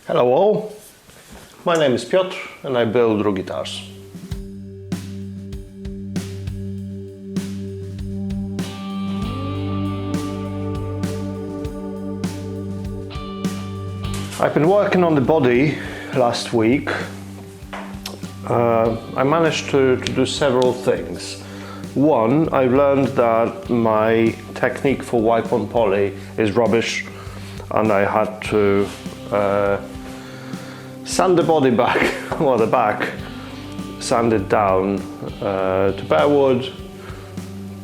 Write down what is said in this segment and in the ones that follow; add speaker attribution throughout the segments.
Speaker 1: Hello all, my name is Piotr and I build RU guitars. I've been working on the body last week. I managed to do several things. One, I learned that my technique for wipe-on poly is rubbish and I had to sand the body back, well the back, sand it down to bare wood,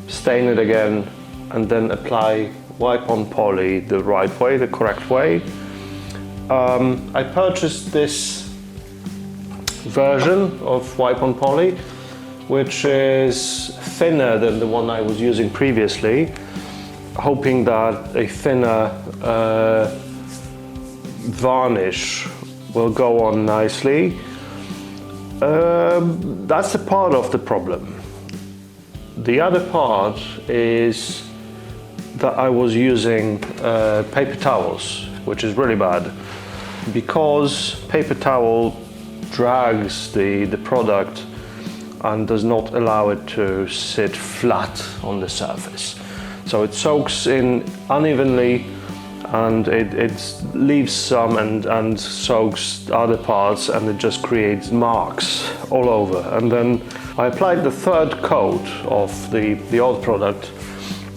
Speaker 1: stain it again and then apply wipe-on poly the right way, the correct way. I purchased this version of wipe-on poly, which is thinner than the one I was using previously, hoping that a thinner varnish will go on nicely. That's a part of the problem. The other part is that I was using paper towels, which is really bad, because paper towel drags the product and does not allow it to sit flat on the surface. So it soaks in unevenly and it leaves some and soaks other parts, and it just creates marks all over. And then I applied the third coat of the old product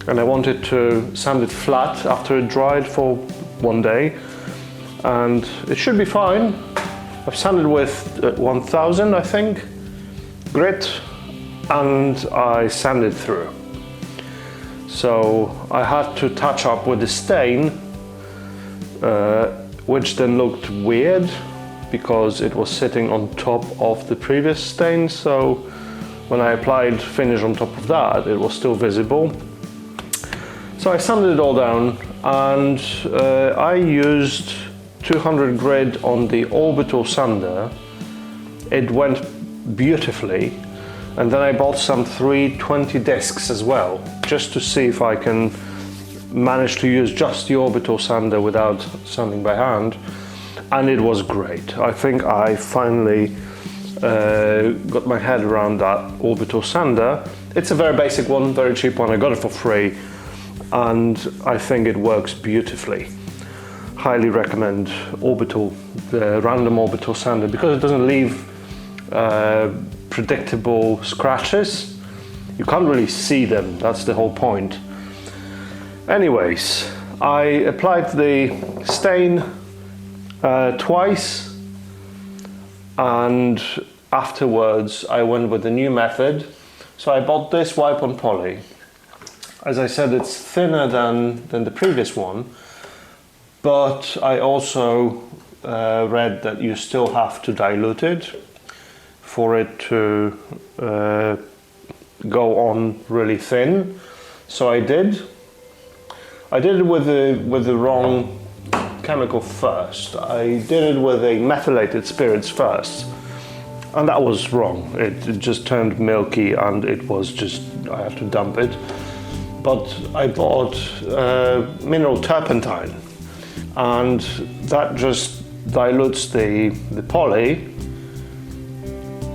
Speaker 1: and I wanted to sand it flat after it dried for one day, and it should be fine. I've sanded with 1000, I think, grit, and I sanded through. So I had to touch up with the stain, which then looked weird because it was sitting on top of the previous stain. So when I applied finish on top of that, it was still visible. So I sanded it all down and I used 200 grit on the orbital sander. It went beautifully, and then I bought some 320 discs as well, just to see if I can manage to use just the orbital sander without sanding by hand, and it was great. I think I finally got my head around that orbital sander. It's a very basic one, very cheap one. I got it for free and I think it works beautifully. Highly recommend the random orbital sander, because it doesn't leave predictable scratches. You can't really see them, that's the whole point. Anyways, I applied the stain twice, and afterwards I went with the new method. So I bought this wipe-on poly. As I said, it's thinner than the previous one, but I also read that you still have to dilute it for it to go on really thin. So I did. I did it with the wrong chemical first. I did it with a methylated spirits first, and that was wrong. It just turned milky and it was just, I have to dump it. But I bought mineral turpentine, and that just dilutes the poly.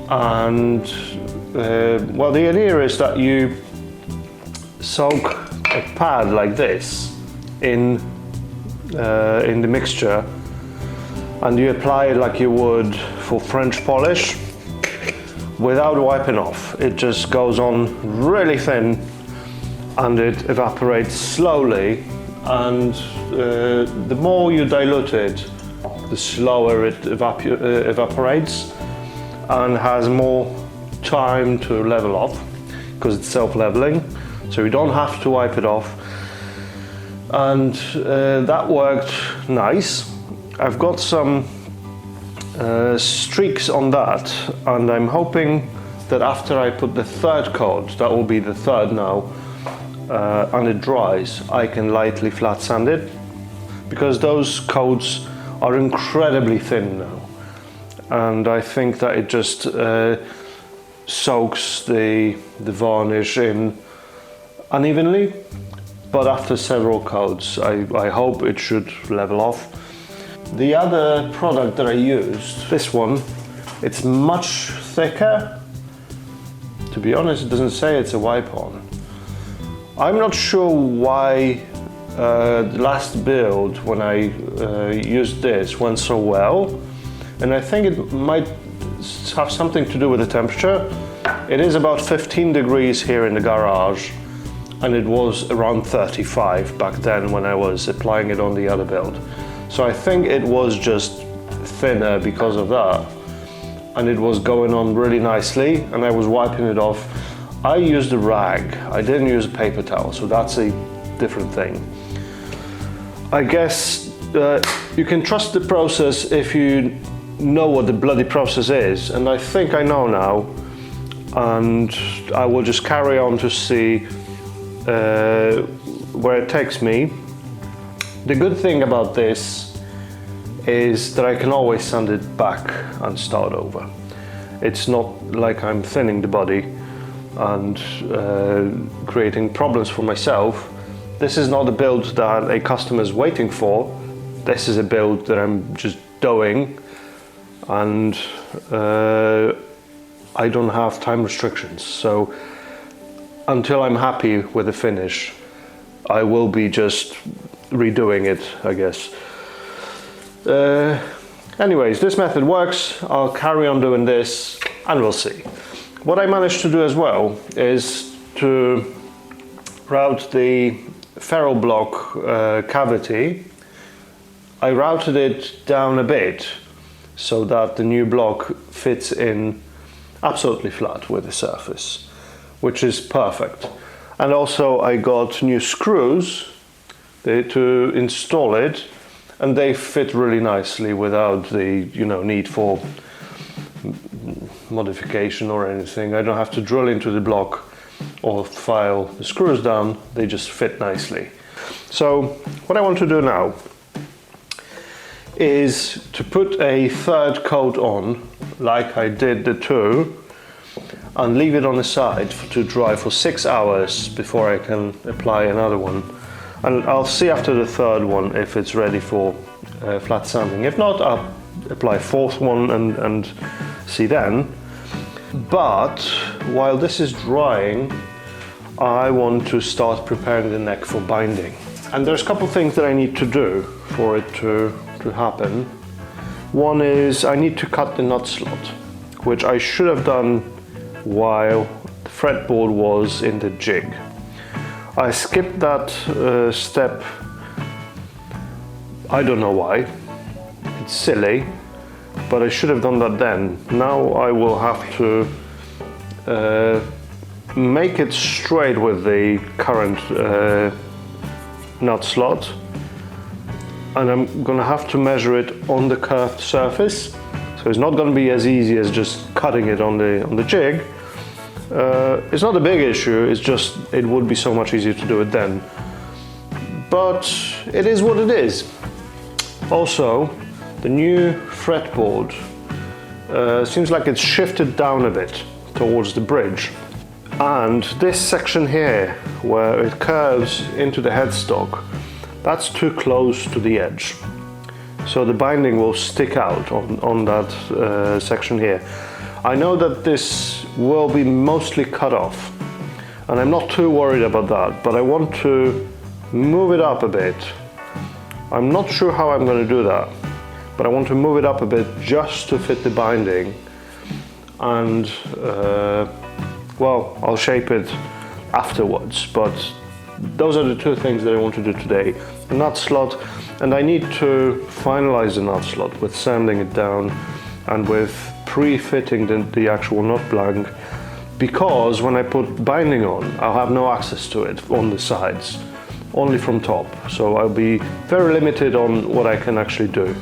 Speaker 1: And well, the idea is that you soak a pad like this in the mixture, and you apply it like you would for French polish without wiping off. It just goes on really thin and it evaporates slowly, and the more you dilute it, the slower it evaporates and has more time to level off, because it's self-leveling, so you don't have to wipe it off. And that worked nice. I've got some streaks on that, and I'm hoping that after I put the third coat, that will be the third now, and it dries, I can lightly flat sand it, because those coats are incredibly thin now, and I think that it just soaks the varnish in unevenly, but after several coats I hope it should level off. The other product that I used, this one, it's much thicker. To be honest, it doesn't say it's a wipe-on. I'm not sure why the last build, when I used this, went so well. And I think it might have something to do with the temperature. It is about 15 degrees here in the garage, and it was around 35 back then when I was applying it on the other build. So I think it was just thinner because of that. And it was going on really nicely, and I was wiping it off. I used a rag, I didn't use a paper towel, so that's a different thing. I guess you can trust the process if you know what the bloody process is, and I think I know now, and I will just carry on to see where it takes me. The good thing about this is that I can always sand it back and start over. It's not like I'm thinning the body and creating problems for myself. This is not a build that a customer is waiting for. This is a build that I'm just doing, and I don't have time restrictions. So until I'm happy with the finish, I will be just redoing it, I guess. Anyways, this method works. I'll carry on doing this and we'll see. What I managed to do as well is to route the ferrule block cavity. I routed it down a bit so that the new block fits in absolutely flat with the surface, which is perfect. And also I got new screws to install it, and they fit really nicely without the need for modification or anything. I don't have to drill into the block or file the screws down, they just fit nicely. So what I want to do now is to put a third coat on, like I did the two, and leave it on the side to dry for 6 hours before I can apply another one. And I'll see after the third one if it's ready for flat sanding. If not, I'll apply a fourth one and see then. But while this is drying, I want to start preparing the neck for binding. And there's a couple things that I need to do for it to happen. One is I need to cut the nut slot, which I should have done while the fretboard was in the jig. I skipped that step. I don't know why. It's silly, but I should have done that then. Now I will have to make it straight with the current nut slot, and I'm gonna have to measure it on the curved surface. So it's not gonna be as easy as just cutting it on the jig. It's not a big issue, it's just it would be so much easier to do it then. But it is what it is. Also, the new fretboard seems like it's shifted down a bit towards the bridge. And this section here, where it curves into the headstock, that's too close to the edge. So the binding will stick out on that section here. I know that this will be mostly cut off, and I'm not too worried about that, but I want to move it up a bit. I'm not sure how I'm going to do that, but I want to move it up a bit just to fit the binding, and well, I'll shape it afterwards, but those are the two things that I want to do today. The nut slot, and I need to finalize the nut slot with sanding it down and with pre-fitting the actual nut blank, because when I put binding on, I'll have no access to it on the sides, only from top. So I'll be very limited on what I can actually do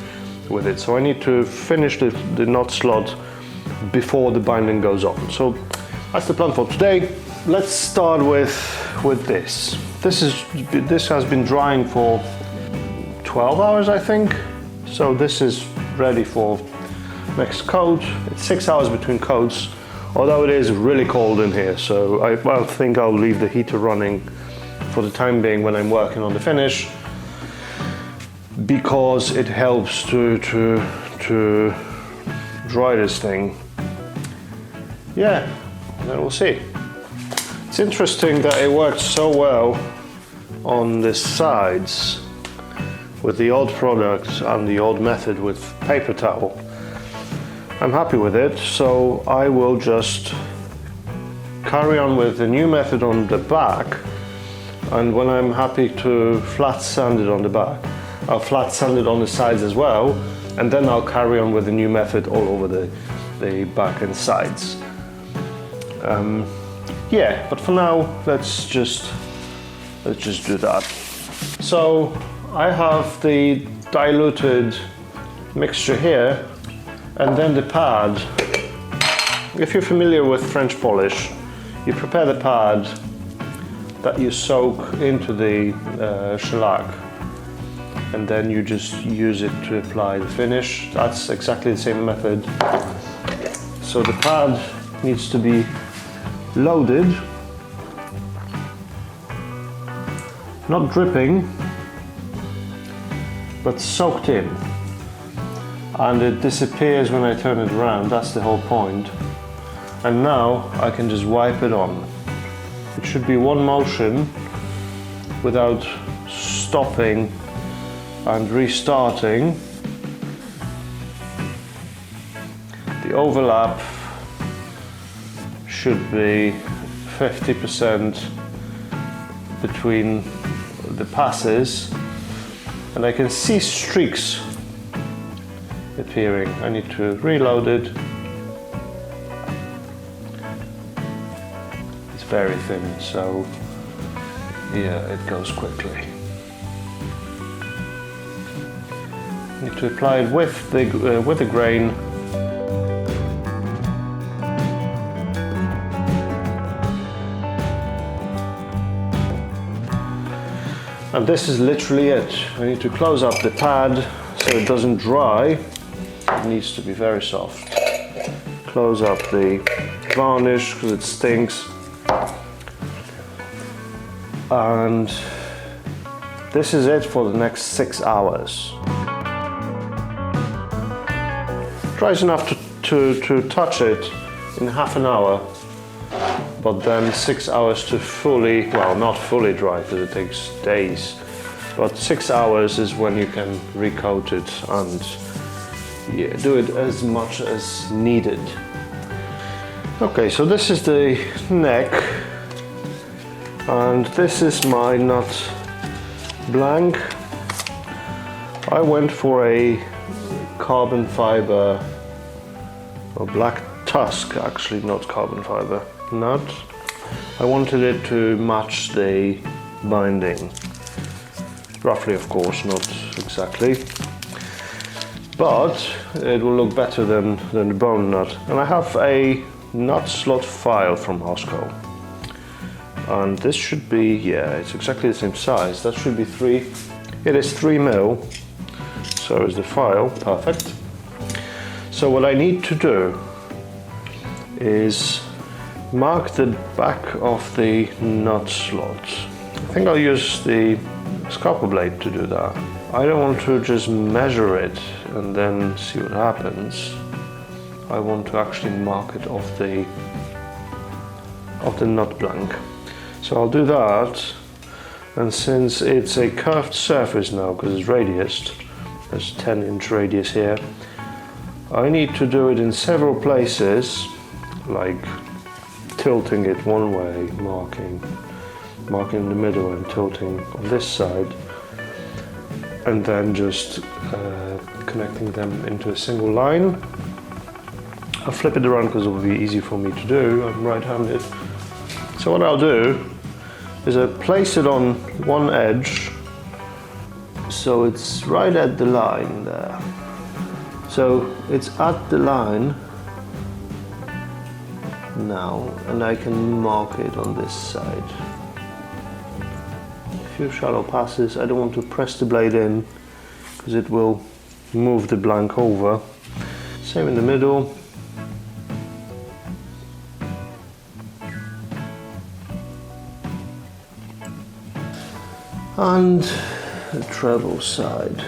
Speaker 1: with it. So I need to finish the nut slot before the binding goes on. So that's the plan for today. Let's start with this. This has been drying for 12 hours, I think. So this is ready for next coat. It's 6 hours between coats, although it is really cold in here, so I think I'll leave the heater running for the time being when I'm working on the finish. because it helps to dry this thing. Yeah, then we'll see. It's interesting that it worked so well on the sides with the old product and the old method with paper towel. I'm happy with it, so I will just carry on with the new method on the back, and when I'm happy to flat sand it on the back, I'll flat sand it on the sides as well, and then I'll carry on with the new method all over the back and sides. Yeah, but for now, let's just do that. So I have the diluted mixture here, and then the pad. If you're familiar with French polish, you prepare the pad that you soak into the shellac, and then you just use it to apply the finish. That's exactly the same method. So the pad needs to be loaded, not dripping, but soaked in. And it disappears when I turn it around, that's the whole point. And now I can just wipe it on. It should be one motion without stopping and restarting. The overlap should be 50% between the passes, and I can see streaks appearing. I need to reload it. It's very thin, so yeah, it goes quickly. Need to apply it with the grain. And this is literally it. I need to close up the pad so it doesn't dry. It needs to be very soft. Close up the varnish because it stinks. And this is it for the next 6 hours. Dries enough to touch it in half an hour, but then 6 hours to fully, well, not fully dry because it takes days, but 6 hours is when you can recoat it and yeah, do it as much as needed. Okay, so this is the neck, and this is my nut blank. I went for a carbon fiber, or black tusk actually, not carbon fiber nut. I wanted it to match the binding, roughly of course, not exactly, but it will look better than the bone nut. And I have a nut slot file from Costco, and this should be, yeah, it's exactly the same size. That should be it is 3 mil, so is the file, perfect. So what I need to do is mark the back of the nut slot. I think I'll use the scalpel blade to do that. I don't want to just measure it and then see what happens. I want to actually mark it off the nut blank. So I'll do that, and since it's a curved surface now because it's radiused, there's a 10-inch radius here, I need to do it in several places, like tilting it one way, marking in the middle and tilting on this side, and then just connecting them into a single line. I'll flip it around because it will be easy for me to do. I'm right-handed. So what I'll do is I place it on one edge so it's right at the line there. So it's at the line now, and I can mark it on this side. A few shallow passes. I don't want to press the blade in because it will move the blank over. Same in the middle. And the treble side.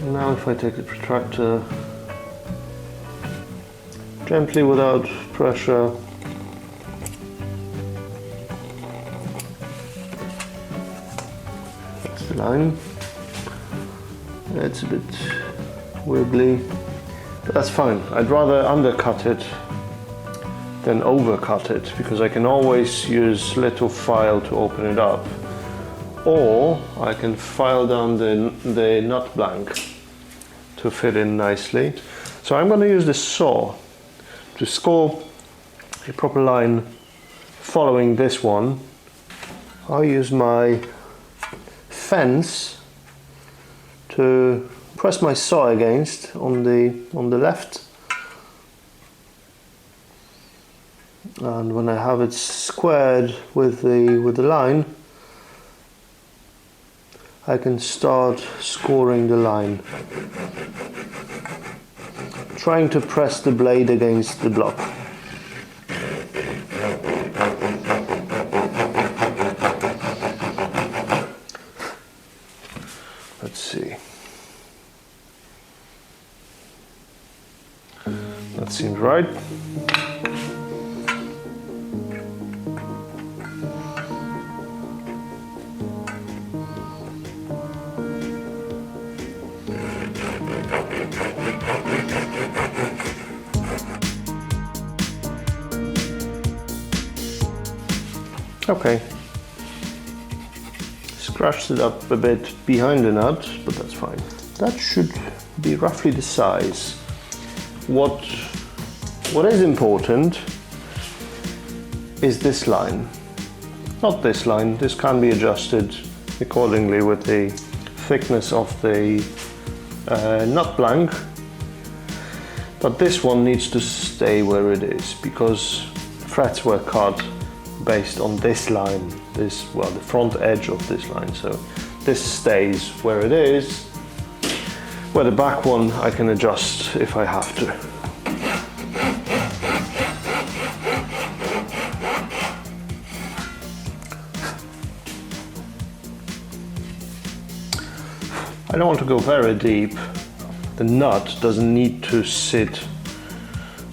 Speaker 1: Now if I take the protractor gently without pressure, that's the line. It's a bit wiggly, but that's fine. I'd rather undercut it than overcut it, because I can always use little file to open it up, or I can file down the nut blank to fit in nicely. So I'm going to use this saw to score a proper line following this one. I'll use my fence to press my saw against on the left, and when I have it squared with the line, I can start scoring the line, trying to press the blade against the block. Let's see. That seems right. Okay. Scratched it up a bit behind the nut, but that's fine. That should be roughly the size. What is important is this line, not this line. This can be adjusted accordingly with the thickness of the nut blank, but this one needs to stay where it is, because frets were cut based on this line, the front edge of this line, so this stays where it is, where the back one I can adjust if I have to. I don't want to go very deep. The nut doesn't need to sit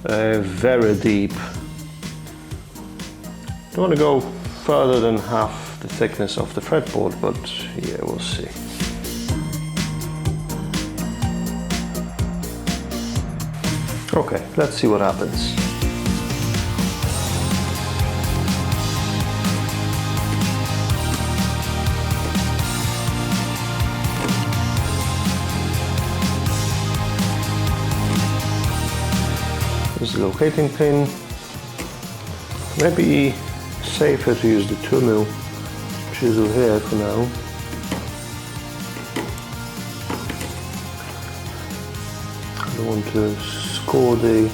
Speaker 1: very deep. I don't want to go further than half the thickness of the fretboard, but yeah, we'll see. Okay, let's see what happens. There's the locating pin. Maybe safer to use the 2mm chisel here for now. I don't want to score the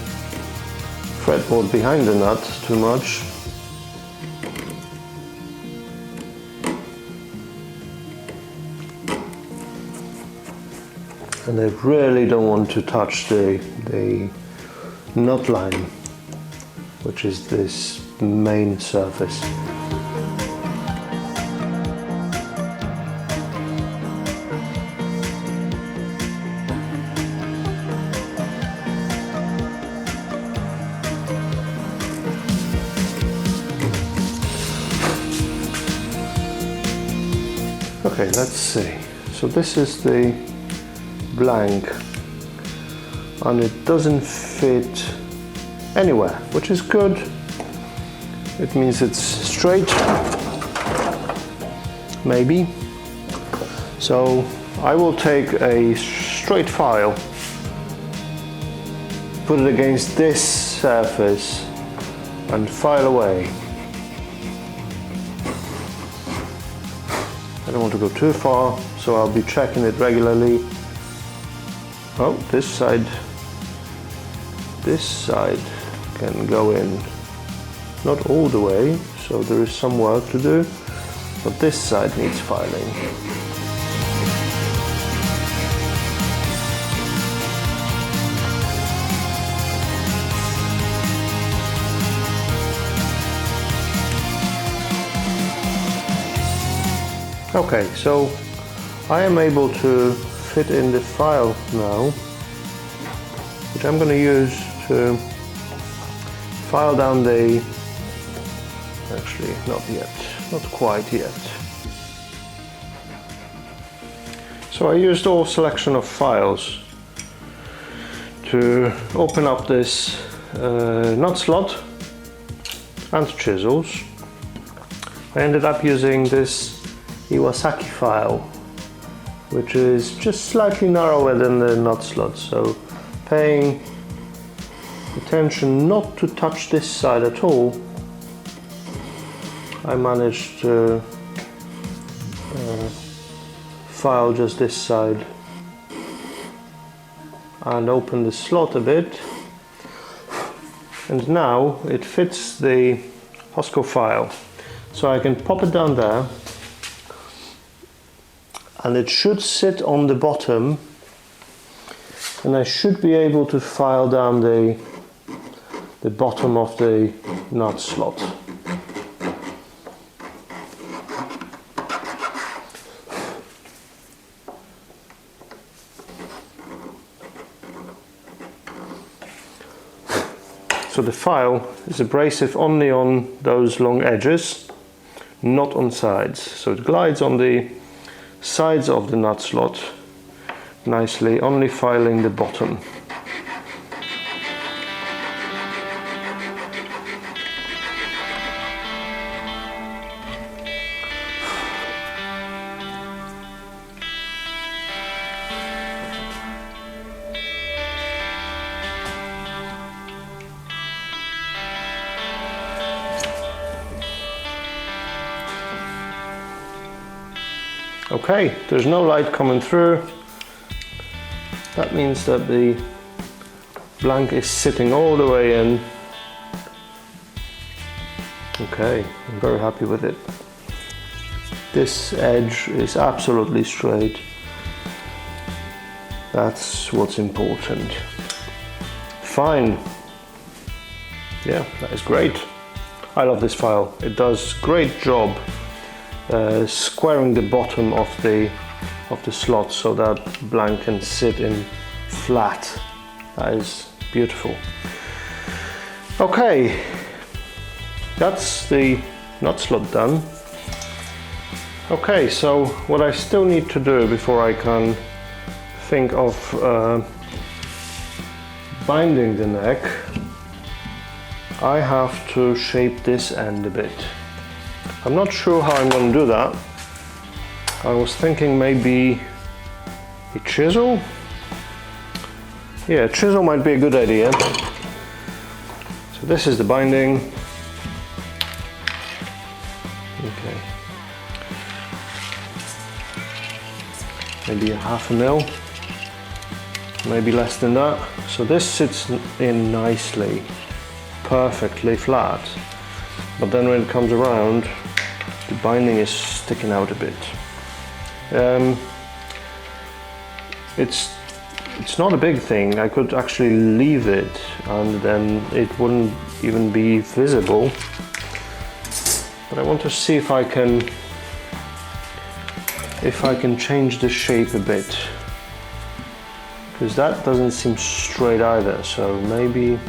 Speaker 1: fretboard behind the nut too much. And I really don't want to touch the nut line, which is this main surface. Okay, let's see. So this is the blank, and it doesn't fit anywhere, which is good. It means it's straight, maybe. So I will take a straight file, put it against this surface and file away. I don't want to go too far, so I'll be checking it regularly. Oh, this side can go in. Not all the way, so there is some work to do, but this side needs filing. Okay, so I am able to fit in the file now, which I'm going to use to file down the, actually not yet, not quite yet. So I used all selection of files to open up this nut slot and chisels. I ended up using this Iwasaki file, which is just slightly narrower than the nut slot, so paying attention not to touch this side at all, I managed to file just this side and open the slot a bit, and now it fits the Hosco file, so I can pop it down there and it should sit on the bottom, and I should be able to file down the bottom of the nut slot. So the file is abrasive only on those long edges, not on sides. So it glides on the sides of the nut slot nicely, only filing the bottom. Okay, there's no light coming through. That means that the blank is sitting all the way in. Okay, I'm very happy with it. This edge is absolutely straight. That's what's important. Fine. Yeah, that is great. I love this file. It does a great job squaring the bottom of the slot so that blank can sit in flat. That is beautiful. Okay, that's the nut slot done. Okay, so what I still need to do before I can think of binding the neck, I have to shape this end a bit. I'm not sure how I'm going to do that. I was thinking maybe a chisel. Yeah, a chisel might be a good idea. So this is the binding. Okay. Maybe a 1/2 mil. Maybe less than that. So this sits in nicely, perfectly flat. But then when it comes around, the binding is sticking out a bit. It's not a big thing. I could actually leave it and then it wouldn't even be visible. But I want to see if I can change the shape a bit, because that doesn't seem straight either. So maybe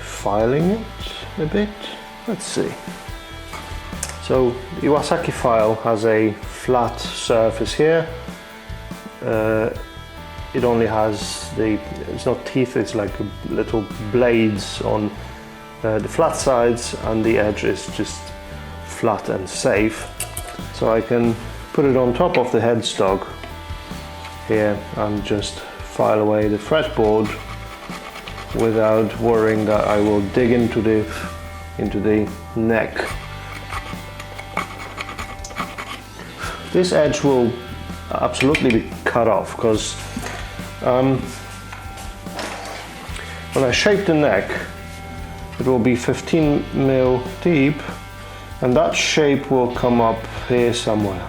Speaker 1: filing it a bit. Let's see. So the Iwasaki file has a flat surface here. It only has it's not teeth, it's like little blades on the flat sides, and the edge is just flat and safe. So I can put it on top of the headstock here and just file away the fretboard without worrying that I will dig into the neck. This edge will absolutely be cut off, because when I shape the neck, it will be 15 mil deep, and that shape will come up here somewhere.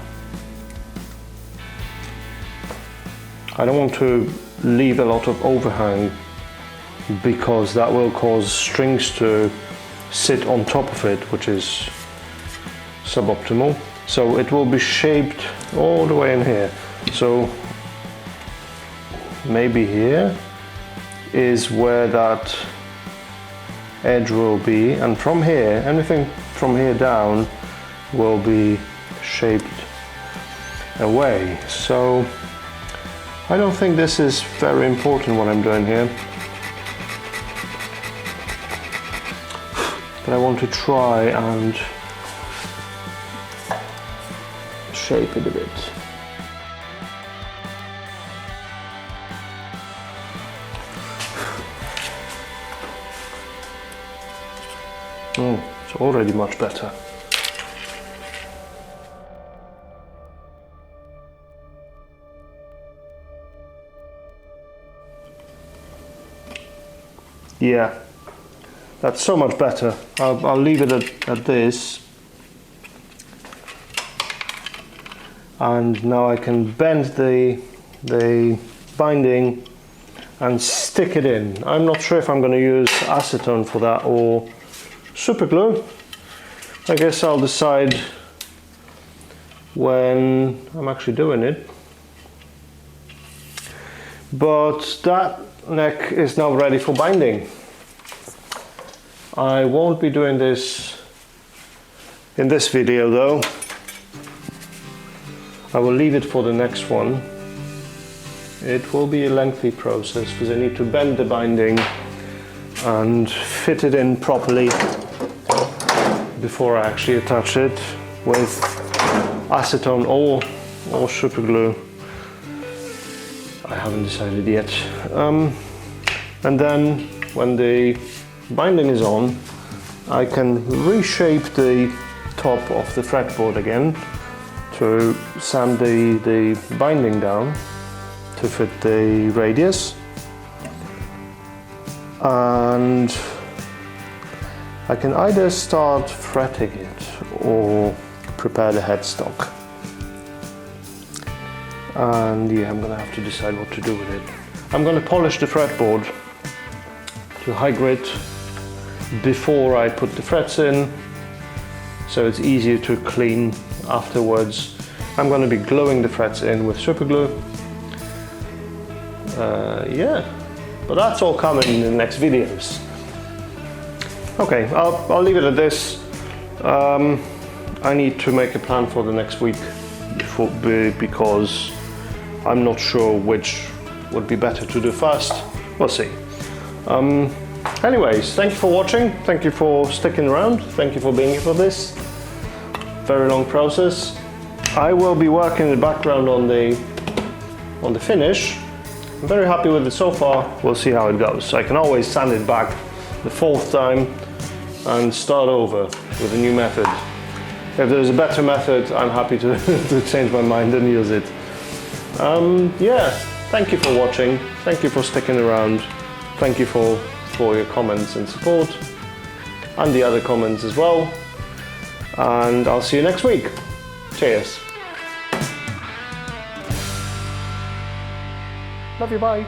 Speaker 1: I don't want to leave a lot of overhang, because that will cause strings to sit on top of it, which is suboptimal. So it will be shaped all the way in here. So maybe here, is where that edge will be, and from here, anything from here down will be shaped away. So I don't think this is very important what I'm doing here, but I want to try and shape it a bit. Oh, it's already much better. Yeah, that's so much better. I'll leave it at this. And now I can bend the binding and stick it in. I'm not sure if I'm going to use acetone for that or super glue. I guess I'll decide when I'm actually doing it. But that neck is now ready for binding. I won't be doing this in this video though. I will leave it for the next one. It will be a lengthy process because I need to bend the binding and fit it in properly before I actually attach it with acetone or super glue. I haven't decided yet. And then when the binding is on, I can reshape the top of the fretboard again to sand the binding down to fit the radius, and I can either start fretting it or prepare the headstock. And yeah, I'm gonna have to decide what to do with it. I'm gonna polish the fretboard to high grit before I put the frets in, so it's easier to clean afterwards. I'm going to be gluing the frets in with super glue. Yeah, but that's all coming in the next videos. Okay, I'll leave it at this. I need to make a plan for the next week because I'm not sure which would be better to do first. We'll see. Anyways, thank you for watching. Thank you for sticking around. Thank you for being here for this very long process. I will be working in the background on the finish. I'm very happy with it so far. We'll see how it goes. I can always sand it back the fourth time and start over with a new method. If there's a better method, I'm happy to, to change my mind and use it. Yeah, thank you for watching. Thank you for sticking around. Thank you for your comments and support, and the other comments as well. And I'll see you next week. Cheers. Love you, bye.